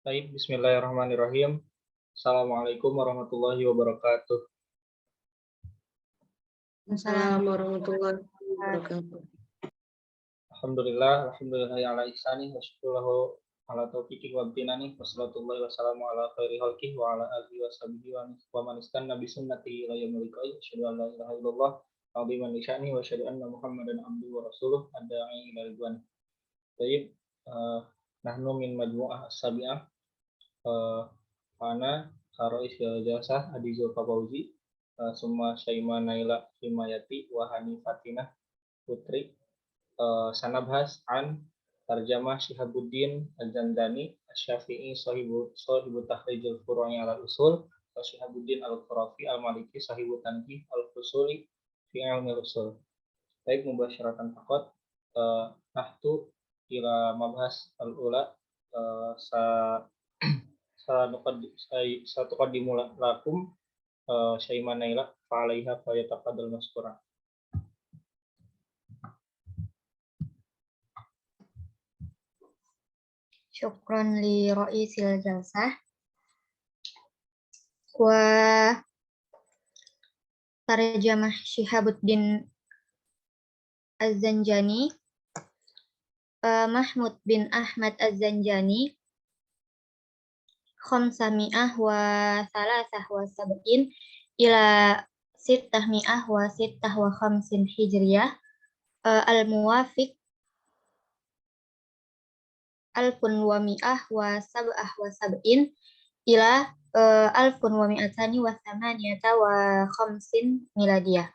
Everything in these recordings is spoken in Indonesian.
Baik, bismillahirrahmanirrahim. Assalamualaikum warahmatullahi wabarakatuh. Assalamualaikum warahmatullahi wabarakatuh. Alhamdulillah ala ihsanih wa syukurulahu ala taufiqih wa amtinani wassalatullahi wassalamu ala khairi khalqih wa ala alihi wa sahbihi wa man istanna bi sunnatihi ila yaumil qiyamah. Asyhadu an la ilaha illallah ta'ziman li sya'ni wa asyhadu anna Muhammadan abduhu wa rasuluh ad-da'i ila ridwan. Baik, nahnu min majmu'ah as-sabi'ah ana Karois Jasah Adi Zulfa Fauzi Summa Syaima Naila Himayati Wahani Fatinah Putri sanabhas an tarjamah Syihabuddin Al-Jandani Asy-Syafi'i sahibu tahrijul furu'i ala usul wa Syihabuddin Al-Qurafi Al-Maliki sahibu tanqih al-fusuli fi ilmi usul. Baik, mubasyaratan faqat nahtu ila mabhas al-ula satuqaddimu lakum Syaima Naila fa'alaiha fayataqaddal maskura. Syukron li ra'isil jalsah wa tarjamah Syihabuddin Az-Zanjani Mahmud bin Ahmad Az-Zanjani khamsami'ah wa salasah wa sab'in ila sittahmi'ah wa sittah wa khamsin hijriyah al-muwafiq alfun wa mi'ah wa sab'ah wa sab'in ila alfun wa mi'atani wa thamaniyata wa khamsin miladiyah.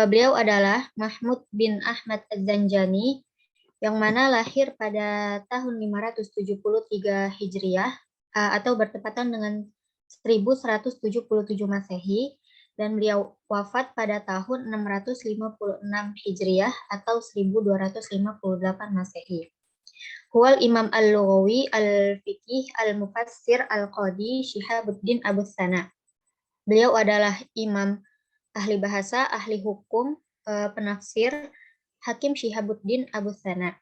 Beliau adalah Mahmud bin Ahmad Az-Zanjani yang mana lahir pada tahun 573 Hijriah atau bertepatan dengan 1177 Masehi, dan beliau wafat pada tahun 656 Hijriah atau 1258 Masehi. Huwal Imam Al-Lughawi Al-Fiqih Al-Mufassir Al-Qadi Syihabuddin Abu Sana. Beliau adalah imam ahli bahasa, ahli hukum, penafsir, Hakim Syihabuddin Abu Sana.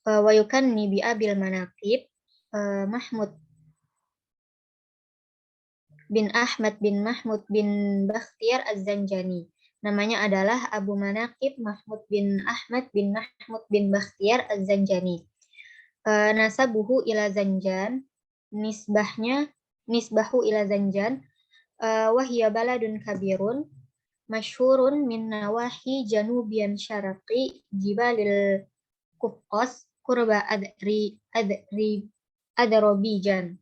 Wa yukanni bi abil manaqib Mahmud bin Ahmad bin Mahmud bin Bakhtiar Az-Zanjani. Namanya adalah Abu Manaqib Mahmud bin Ahmad bin Mahmud bin Bakhtiar Az-Zanjani. Nasabuhu ila Zanjan, nisbahu ila Zanjan, wahya baladun kabirun masyhurun min nawahi janubiyan syarqi jibalil Qufqas qurba Azerbaijan.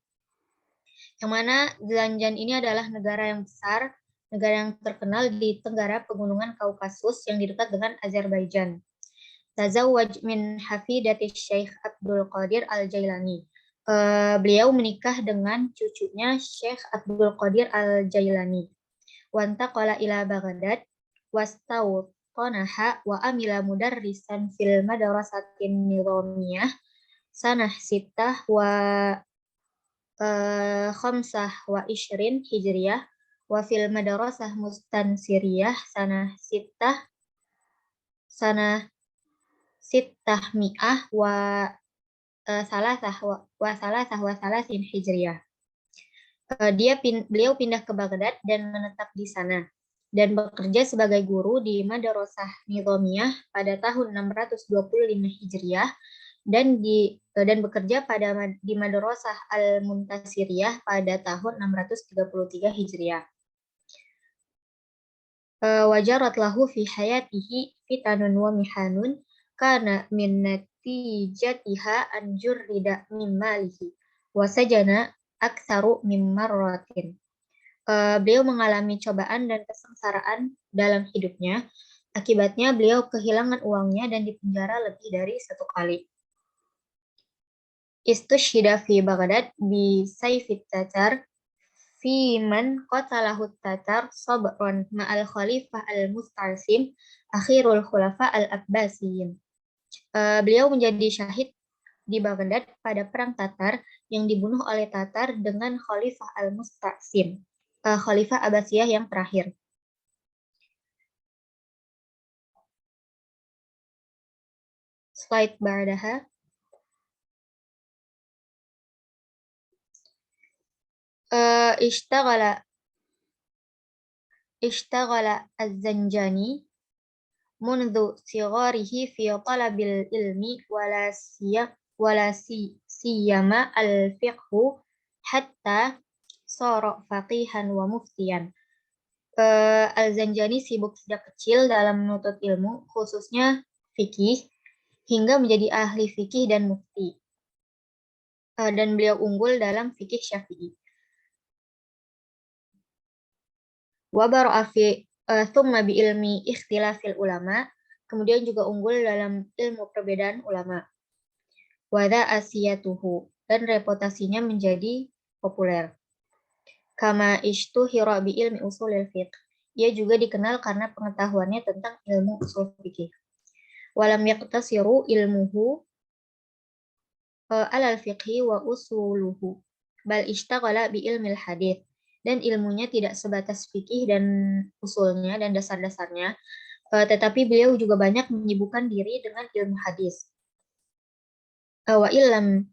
Yang mana Zanjan ini adalah negara yang besar, negara yang terkenal di tenggara pegunungan Kaukasus yang di dekat dengan Azerbaijan. Tazawwaj min hafidati Syekh Abdul Qadir Al-Jailani. Beliau menikah dengan cucunya Syekh Abdul Qadir Al-Jailani. Wantaqala ila Baghdad wastawtanaha wa amila mudarrisan fil madrasatin nizamiyah sanah sittah wa khamsah wa ishrin hijriyah wa fil madrasah mustansiriyah sanah sittah mi'ah wa salasah wa salasin hijriyah. Beliau pindah ke Baghdad dan menetap di sana dan bekerja sebagai guru di Madrasah Nizamiyah pada tahun 625 Hijriah dan bekerja di Madrasah Al-Muntasiriyah pada tahun 633 Hijriah. Wajarat lahu fi hayatihi fitanun wa mihanun kana min natijatiha an jurrida min malihi wa sajana aktsaru min marratin. Beliau mengalami cobaan dan kesengsaraan dalam hidupnya. Akibatnya beliau kehilangan uangnya dan dipenjara lebih dari 1 kali. Istushhida fi Baghdad bi sayfit tatar fi man qatalahu tatar sabran ma'al khalifah al-mustarsim akhirul khulafa al-abbasiyin. Beliau menjadi syahid di Baghdad pada perang Tatar yang dibunuh oleh Tatar dengan Khalifah al-Mustarsim, Khalifah Abbasiyah yang terakhir. Slide ba'daha. ishtaghala az-Zanjani منذ صغاره في طلب العلم ولا سيما الفقه حتى صار فقيها ومفتيا. Al-Zanjani sibuk sejak kecil dalam menuntut ilmu, khususnya fikih, hingga menjadi ahli fikih dan mufti. Dan beliau unggul dalam fikih Syafi'i. Wa bara'a fi thumma bi ilmi ikhtilafil ulama, kemudian juga unggul dalam ilmu perbedaan ulama. Wada asiyatuhu, dan reputasinya menjadi populer. Kama ishtuhira bi ilmi usulil fiqh, ia juga dikenal karena pengetahuannya tentang ilmu usul fikih. Walam yaqtasiru ilmuhu alal fiqhi wa usuluhu, bal ishtaghala bi ilmil hadits, dan ilmunya tidak sebatas fikih dan usulnya dan dasar-dasarnya, tetapi beliau juga banyak menyibukkan diri dengan ilmu hadis. Wa illam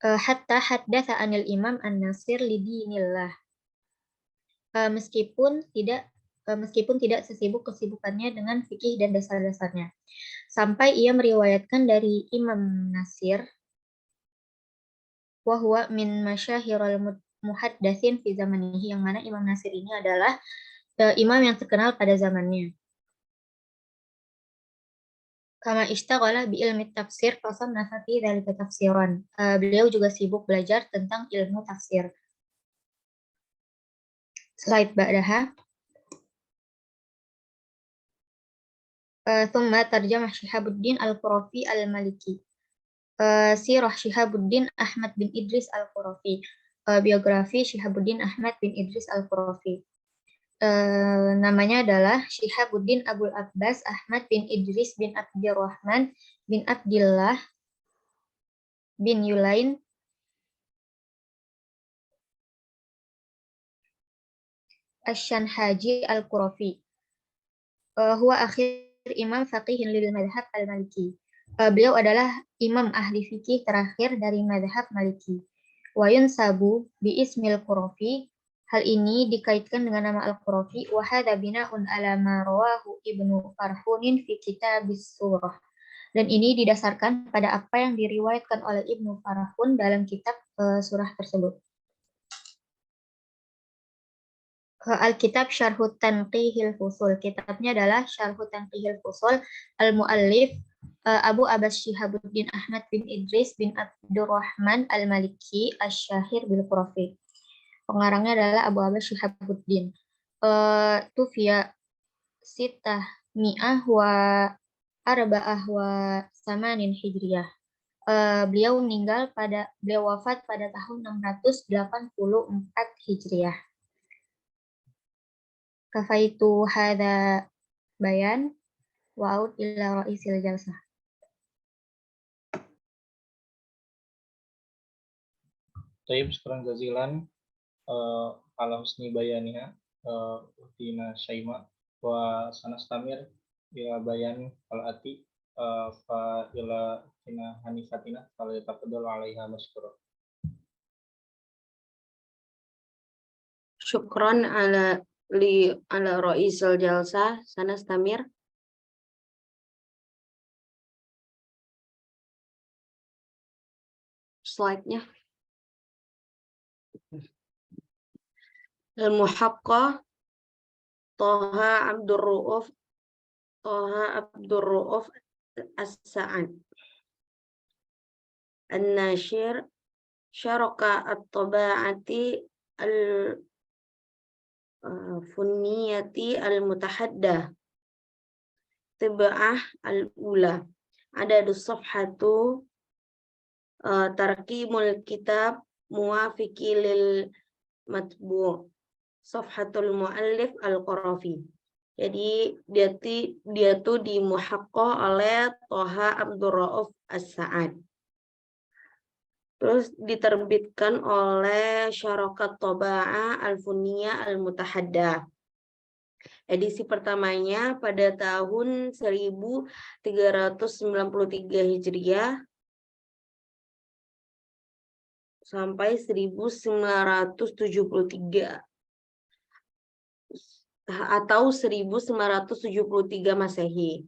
hatta haddatsa anil Imam An-Nasir lidinillah. Meskipun tidak sesibuk kesibukannya dengan fikih dan dasar-dasarnya, sampai ia meriwayatkan dari Imam Nasir, wa huwa min masyahiril muhaddatsin fi zamanihi, yang mana Imam Nasir ini adalah imam yang terkenal pada zamannya. Kama ishtaghala bi ilmi tafsir fasannafa fi dzalika tafsiran. Beliau juga sibuk belajar tentang ilmu tafsir. Slide ba'daha. Thumma tarjamah Syihabuddin Al-Qurafi Al-Maliki. Sirah Syihabuddin Ahmad bin Idris Al-Qurafi. Biografi Syihabuddin Ahmad bin Idris Al-Qurafi. Namanya adalah Syihabuddin Abul Abbas Ahmad bin Idris bin Abdurrahman bin Abdillah bin Yulain Asy-Syanhaji Al-Qurafi. Huwa akhir imam faqihin lil madhab al-Maliki. Beliau adalah imam ahli fikih terakhir dari madhab Maliki. Wa yunsabu bi ismil Qurafi. Hal ini dikaitkan dengan nama Al-Qurafi. Wa hadza bina'un ala ma rawahu Ibnu Farhunin fi Kitabis Surah. Dan ini didasarkan pada apa yang diriwayatkan oleh Ibnu Farhun dalam kitab surah tersebut. Al-Kitab Syarhut Tanqihil Fusul. Kitabnya adalah Syarhut Tanqihil Fusul. Al-Mu'allif Abu Abbas Syihabuddin Ahmad bin Idris bin Abdurrahman Al-Maliki Asy-Syahir bil Qurafi. Pengarangnya adalah Abu Abbas Syihabuddin. Tufiya Sitah Mi'ah wa Arba'ah wa Samanin Hijriyah. Beliau wafat pada tahun 684 Hijriah. Kafaitu hadza bayan wa'ud ila ra'isil jalsah. Taib, sekarang jazilan ala husni bayaniha Dina Syaima wa sanastamir ila bayan al-ati fa ila Dina Hanifatina fal yataqaddal alaiha masykurah. Syukran ala ra'isul jalsah, sanastamir. Slide-nya. Al-Muhaqqaq Thaha Abdur Rauf As-Sa'ad. An-Nashir Syaraka at-Taba'ati Funniyati al-Mutahaddah. Tiba'ah al-Ula. Adadus safhatu tarqimul kitab muwafiqi lil matbu'. Safhatul muallif al-Qurafi. Jadi dia tuh dimuhaqqaq oleh Thaha Abdur Rauf As-Sa'ad. Terus diterbitkan oleh Syarakat Taba'ah Al-Funniyah Al-Mutahaddah. Edisi pertamanya pada tahun 1393 Hijriah. sampai 1973 atau 1973 Masehi.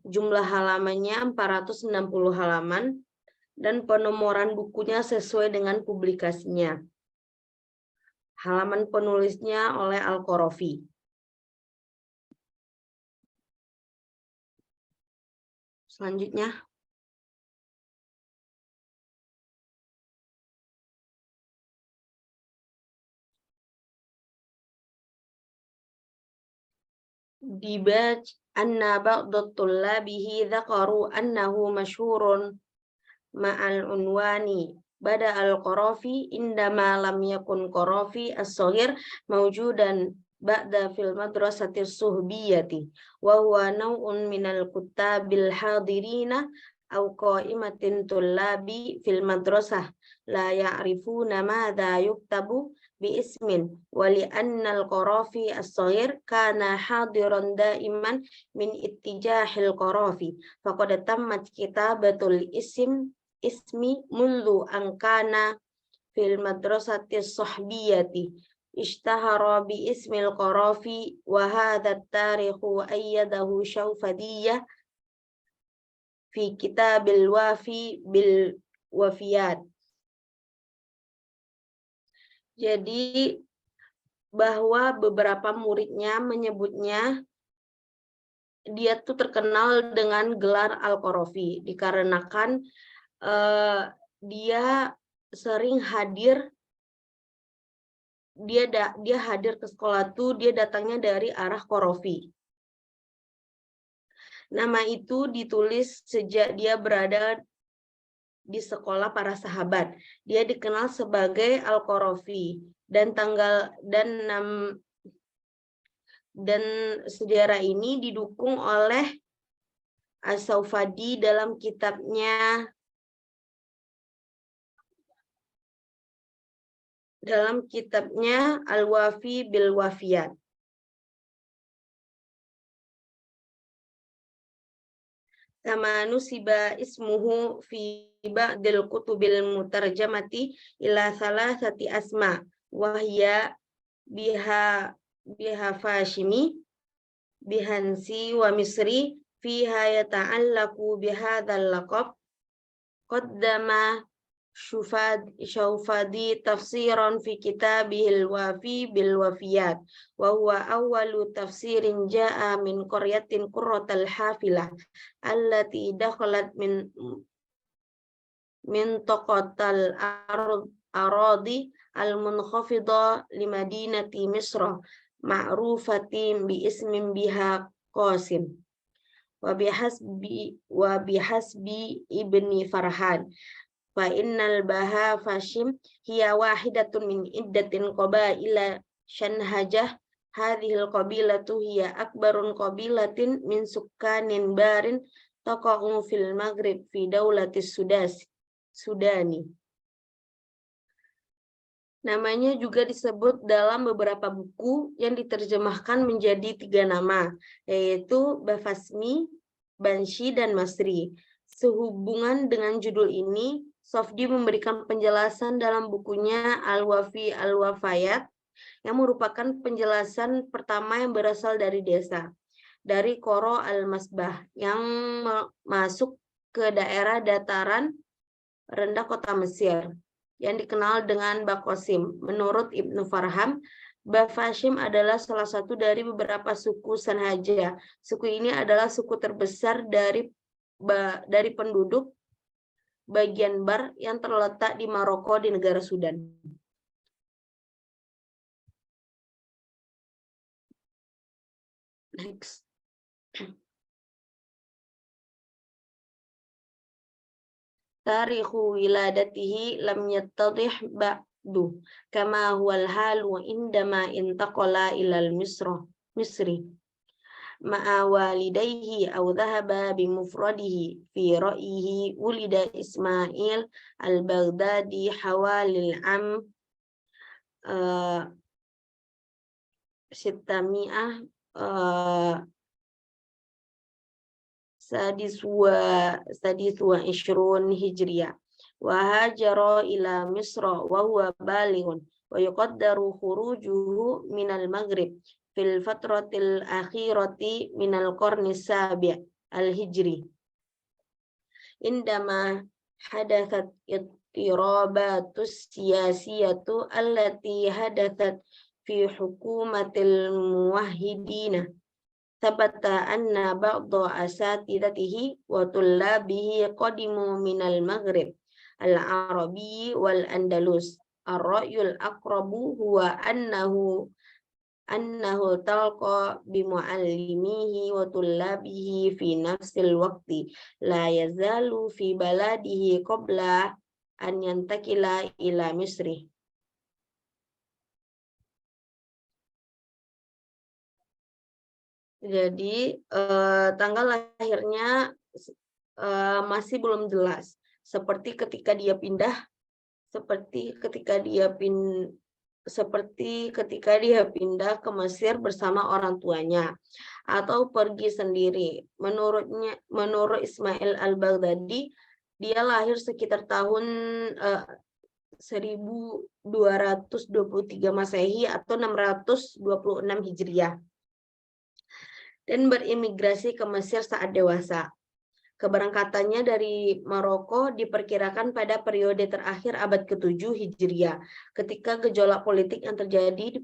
Jumlah halamannya 460 halaman dan penomoran bukunya sesuai dengan publikasinya. Halaman penulisnya oleh Al-Qarafi. Selanjutnya. Dibaj anna ba'd tullabihi dzakaru annahu masyhurun ma'al unwani bada al-Qarafi indama lam yakun Qarafi as-saghir mawjudan ba'da fil madrasati suhbiyati wa huwa naw'un minal kuttabil hadirina aw qa'imatin tullabi fil madrasah la ya'rifuna madza yuktabu biismin wa li'anna al-Qarafi as-saghir kana hadiran daiman min ittijahil Qarafi faqad tammat kitabatul ismi mundu angkana fil madrasati sahbiyati ishtahara bi ismil Qarafi wa hadha at-tarikhu ayyadahu Syawfadiyah fi kitabil wafi bil wafiyat. Jadi bahwa beberapa muridnya menyebutnya dia tuh terkenal dengan gelar Al-Qarafi dikarenakan dia sering hadir, dia hadir ke sekolah tuh dia datangnya dari arah Qarafi. Nama itu ditulis sejak dia berada di sekolah para sahabat. Dia dikenal sebagai Al-Qarafi dan sejarah ini didukung oleh As-Sawfadi dalam kitabnya Al-Wafi bil Wafiyat. Kama nusiba ismuhu fi ba'dil kutubil mutarjamati ila salasati asma wahya biha Fashimi bihansi wa Misri fiha yata'allaku bihadzal laqab qaddama Syawfadi tafsiran fi kitabihil wafi bil wafiyat wa huwa awwalu tafsirin ja'a min qaryatin qurratal hafilah allati dakhalat min taqatal aradi al munkhafida li madinati Misra ma'rufatin bi ismin biha Qasim wa bihasbi ibni Farhan fa innal baha Fashim hiya wahidatun min iddatin qabaila Shanhajah hadhil qabilatu hiya akbarun qabilatin min sukkanin barin taqa'u fil Maghrib fi daulatis Sudani. Namanya juga disebut dalam beberapa buku yang diterjemahkan menjadi 3 nama, yaitu Bafasmi, Banshi, dan Masri. Sehubungan dengan judul ini, Sofdi memberikan penjelasan dalam bukunya Al-Wafi Al-Wafayat yang merupakan penjelasan pertama yang berasal dari desa, dari Qoro Al-Masbah yang masuk ke daerah dataran rendah kota Mesir yang dikenal dengan Baqasim. Menurut Ibnu Farham, Bafashim adalah salah satu dari beberapa suku Sanhaja. Suku ini adalah suku terbesar dari penduduk bagian Bar yang terletak di Maroko di negara Sudan. Next. Tarikhu wiladatihi lam yattadih ba'du kama huwal halu indama intaqala ilal Misri ma'a walidayhi aw dhahaba bimufradihi fi ra'yihi ulida Ismail al-Baghdadi hawalil am 600 sadis wa ishrun hijriyah wa hajara ila Misra wa huwa balighun wa yuqaddaru khurujuhu minal maghrib fil fatratil akhirati minal qarni sabi' al-hijri indama hadathat ittirabatus siyasiyatu allati hadathat fi hukumatil muwahhidina thabata anna ba'da asatidatihi wa tullabihi qadimu minal maghrib al-arabi wal andalus ar-ra'yul aqrabu huwa annahu talqa bimuallimihi wa tullabihi fi nafsil waqti la yazalu fi baladihi qabla an yantakila ila Misri. Jadi tanggal lahirnya masih belum jelas. Seperti ketika dia pindah ke Mesir bersama orang tuanya atau pergi sendiri. Menurut Ismail al-Baghdadi, dia lahir sekitar tahun 1223 Masehi atau 626 Hijriah dan berimigrasi ke Mesir saat dewasa. Keberangkatannya dari Maroko diperkirakan pada periode terakhir abad ke-7 Hijriah, ketika gejolak politik yang terjadi di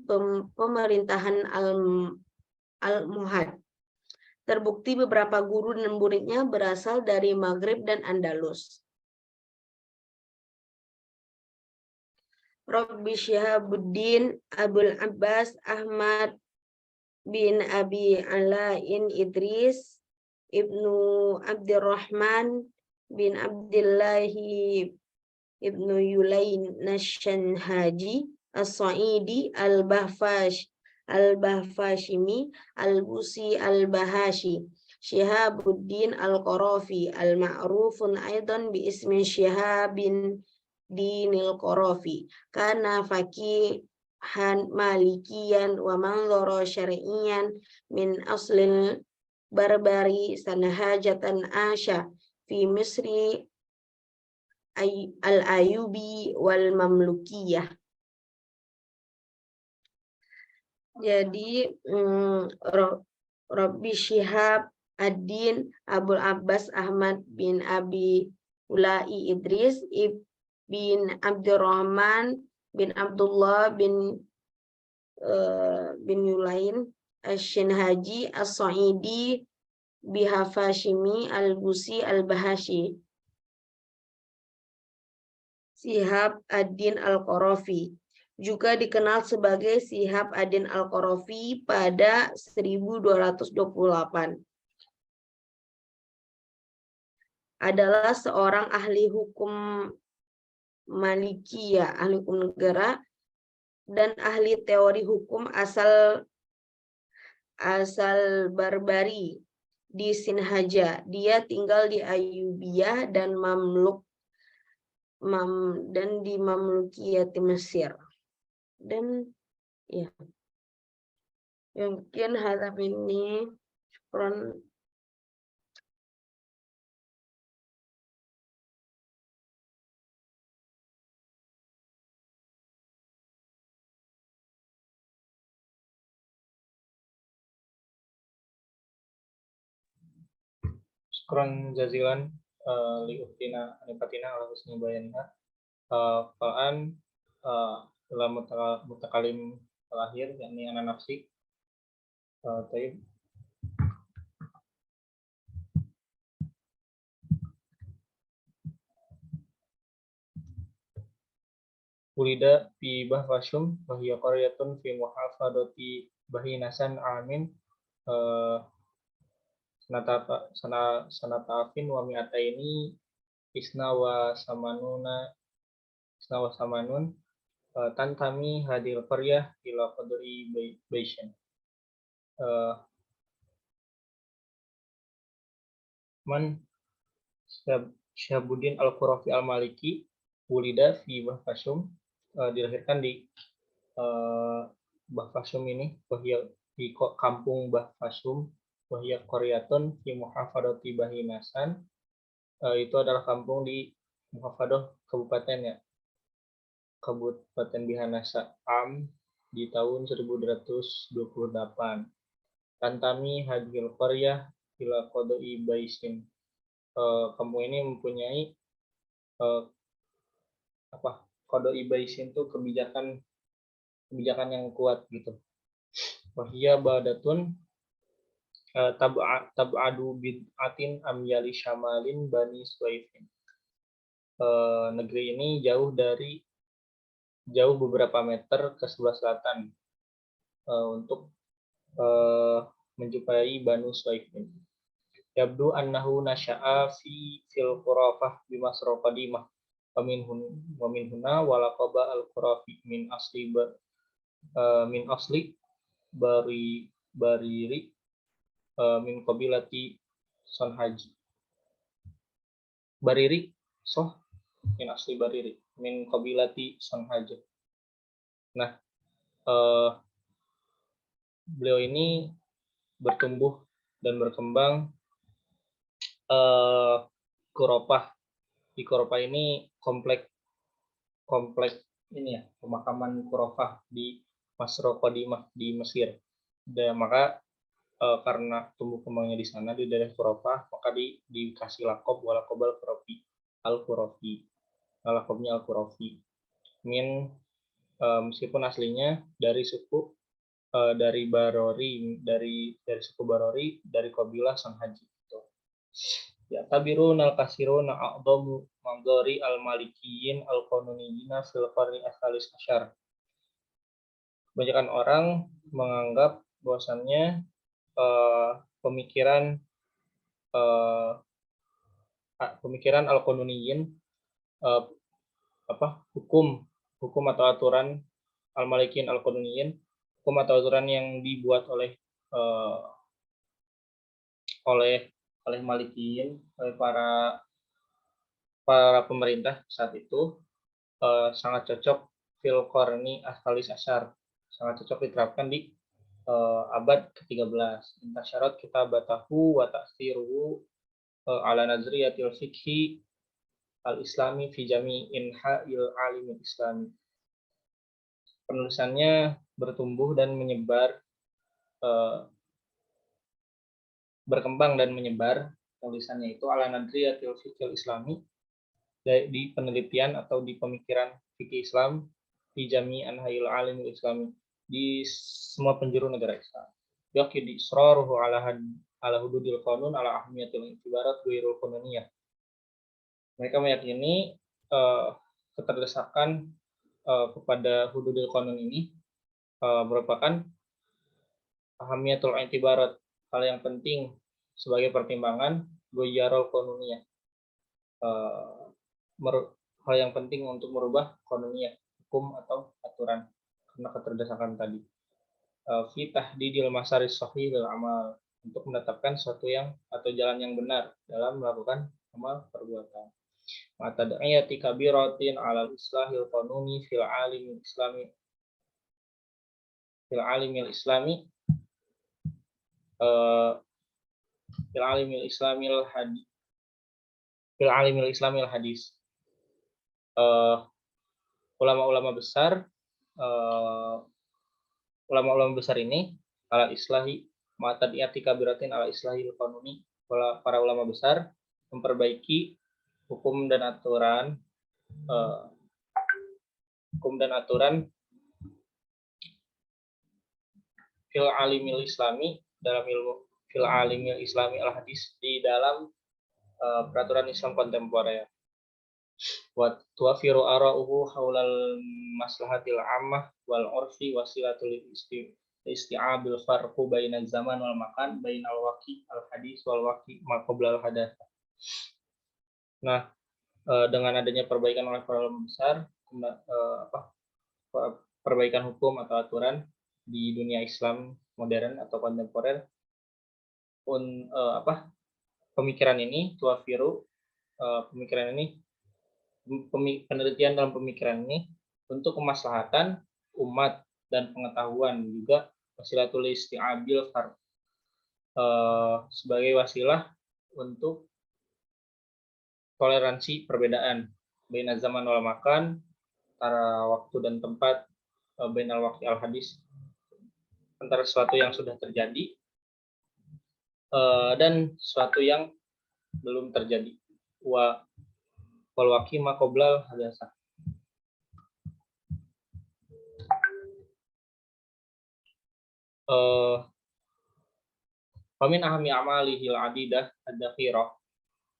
pemerintahan Al-Muhad. Terbukti beberapa guru dan muridnya berasal dari Maghrib dan Andalus. Rabbi Syihabuddin Abul Abbas Ahmad bin Abi Alain Idris Ibnu Abdurrahman bin Abdillahi Ibnu Yulain Nashanhaji As-Sa'idi Al-Bahfashimi Al-Busi Al-Bahashi Syihabuddin Al-Qarafi Al-Ma'rufun Aidan bi ismi Syihabin Dinil Qarafi kana faqihan malikiyan wa manzara syar'iyan min aslil Barbari sanahajatan Asya fi Misri al-Ayubi wal Mamlukiyah. Jadi Rabbi Syihab ad-Din Abul Abbas Ahmad bin Abi Ulai Idris bin Abdurrahman bin Abdullah bin Yulain Asy-Shinhaji As-Sa'idi Bihafashimi Al-Busi Al-Bahashi Syihab ad-Din Al-Qarafi, juga dikenal sebagai Syihab ad-Din Al-Qarafi pada 1228. Adalah seorang ahli hukum Malikiyah, ahli hukum negara, dan ahli teori hukum asal Barbari di Sinhaja. Dia tinggal di Ayubiyah dan di Mamlukiyah di Mesir. Dan ya, mungkin hadap ini Syukran jazilan li uktina anifatina ala husni bayaniha. Falan dalam mutakalim terakhir yakni ana nafsi. Taib. Ulida fi Bahfashum wa hiya qaryatun fi muhafadati Bahinasan amin sanatafin wa mi'ataini isna wa samanun tantami hadil qaryah ila qadri baishan. Man Syihabuddin Al-Qarafi Al-Maliki ulida fi Bahfashum, dilahirkan di Bahfashum ini, di kampung Bahfashum, wahya qaryatun fi muhafadati Bahinasan, itu adalah kampung di Muhafadah kabupaten ya. Kabupaten Bihanasa di tahun 1228. Tantami hadhil qaryah ila qada'i baisin. Kamu ini mempunyai qada'i baisin itu kebijakan yang kuat gitu. Wahia badatun tab'adu bid'atin amyali syamalin bani Suwaifin. Negeri ini jauh beberapa meter ke sebelah selatan untuk menjumpai Banu Suwaifin. Yabdu annahu nasya'a fil khurafah bimasra qadimah wa min huna walaqaba al-khurafi min asli bariri min qabilati Sonhaji. Bariri min asli bariri min qabilati Sonhaji. Nah, beliau ini bertumbuh dan berkembang Khurafah. Di Khurafah ini kompleks ini ya, pemakaman Khurafah di Masra Qadimah di Mesir. Dan maka karena tumbuh kembangnya di sana di daerah Khurafah, maka dikasih lakob walaqobal Khurafi al-Khurafi. Lakobnya al-Khurafi. Meskipun aslinya dari suku dari Barori, dari suku Barori, dari kabilah Sonhaji. Ya tabirun al-kasirun a'dhamu mandori al-malikiyin al-qanuniyina fil qarni as-salis asyar. Kebanyakan orang menganggap bahwasannya pemikiran al-qanuniyin hukum atau aturan al-malikiyin al-qanuniyin, hukum atau aturan yang dibuat oleh Malikiyin, oleh para pemerintah saat itu sangat cocok fil qarni as-salis asyar, sangat cocok diterapkan di abad ke-13. Intasyarat kitabatahu wa ta'siruhu ala nazriyatil fiqhi al-islami fi jami'in ha'il alim islami. Penulisannya bertumbuh dan menyebar, berkembang dan menyebar. Tulisannya itu ala nadriyatil fiqhil islami, di penelitian atau di pemikiran fikih Islam di jami'an hayil alim islami, di semua penjuru negara Islam. Yaqid israruhu ala hududil qanun ala ahmiyatil ibarat ghairul qanuniyah. Mereka meyakini keterdesakan kepada hududil qanun ini merupakan ahamiyatul i'tibarat, hal yang penting sebagai pertimbangan ghairul qanuniyah, hal yang penting untuk merubah qanuniyah, hukum atau aturan karena keterdesakan tadi. Fi tahdidil masaris sahihil amal, untuk menetapkan suatu yang atau jalan yang benar dalam melakukan amal perbuatan. Matad'iyati kabiratin 'alal islahil qanuni fil alimil islami fil alimil islamil hadis. Ulama-ulama besar ini ala islahi matad'iyati kabiratin ala islahil qanuni, para ulama besar memperbaiki hukum dan aturan fil alimil islami, dalam ilmu fil alimil islami al hadis, di dalam peraturan Islam kontemporer. Wa tuwafiru ara'uhu haulal maslahatil ammah wal urfi wasilatul isti'abil farqu bainal zaman wal makan bainal waqi al hadis wal waqi ma qabla al hadath. Nah, dengan adanya perbaikan oleh para ulama besar, perbaikan hukum atau aturan di dunia Islam modern atau kontemporer, pemikiran ini tuafiru, penelitian dalam pemikiran ini untuk kemaslahatan umat dan pengetahuan, juga wasilatul isti'abil farq, sebagai wasilah untuk toleransi perbedaan baina zaman wal makan, antara waktu dan tempat, bainal waqti al hadis, antara sesuatu yang sudah terjadi dan sesuatu yang belum terjadi. Wal waqi ma qoblal hadasa. Famin ahami amalihil adidah ad-dakhirah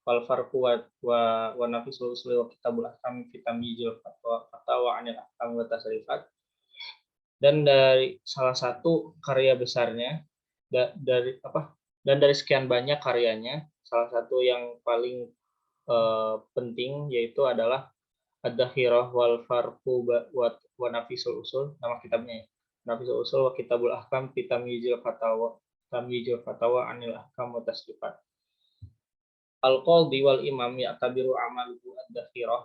wal farqu wa nafisul usuli wa kitabul ahkam fitamyizul fatwa anil ahkam wa tasrifat. Dan dari salah satu karya besarnya dan dari sekian banyak karyanya, salah satu yang paling penting yaitu adalah ad-dakhirah wal farqu wa nafisul usul, nama kitabnya ya. Nafisul usul wa kitabul ahkam fitamyizul fatwa anil ahkam wa tasrifat. Al-Qadhi wal imam ya'tabiru amaluhu ad-dakhirah.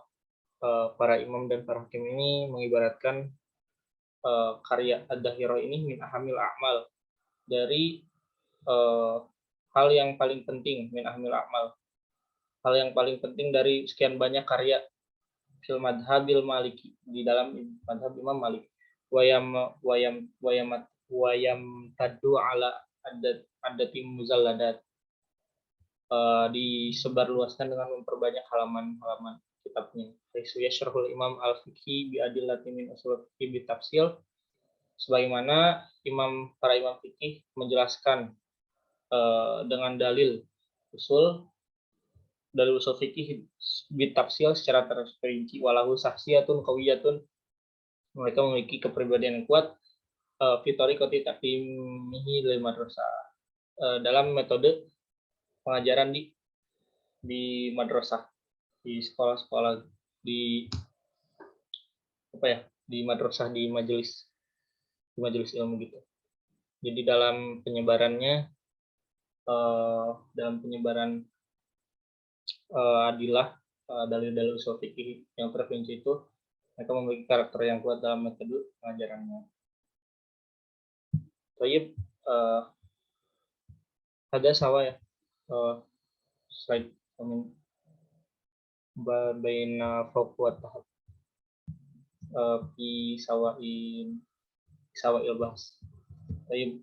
Para imam dan para hakim ini mengibaratkan karya ad-dakhirah ini min ahamil a'mal, dari hal yang paling penting, min ahamil a'mal, hal yang paling penting dari sekian banyak karya fil madhabil maliki, di dalam madhab Imam Malik. Wayam tadu ala adati muzalladat, disebarluaskan dengan memperbanyak halaman-halaman kitabnya. Risuya syarhul Imam al-Fiqhi bi adillati min usul fiqhi bi tafsil, sebagaimana para imam fikih menjelaskan dengan dalil usul fikih bi tafsil secara terperinci. Walahu sahsiyatun qawiyatun, mereka memiliki kepribadian yang kuat, fi tariqati taqdimihi lil madrasah, dalam metode pengajaran di madrasah, di sekolah-sekolah, di madrasah, di majelis ilmu gitu. Jadi dalam penyebarannya, dalam penyebaran adilah, dalil-dalil usul fikih yang terperinci itu, mereka memiliki karakter yang kuat dalam metode pengajarannya. Baik, ada sawa ya, slide baina fawq wa tahap fi sawa'il bahs. Baik,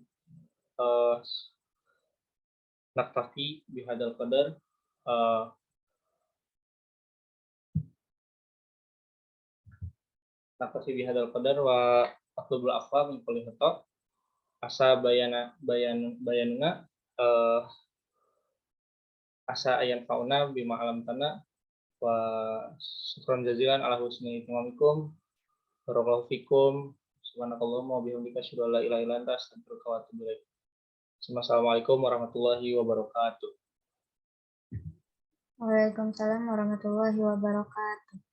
naktafi bihadal qadar, wa atlubul afwa min kulli khata asa bayanuna asa ayan fauna bima alam tanah, wa syukran jazilan ala husni ihtimamikum, barakallahu fikum, subhanakallahumma wa bihamdika asyhadu an la ilaha illa anta astaghfiruka wa atubu ilaik. Assalamualaikum warahmatullahi wabarakatuh. Waalaikumsalam warahmatullahi wabarakatuh.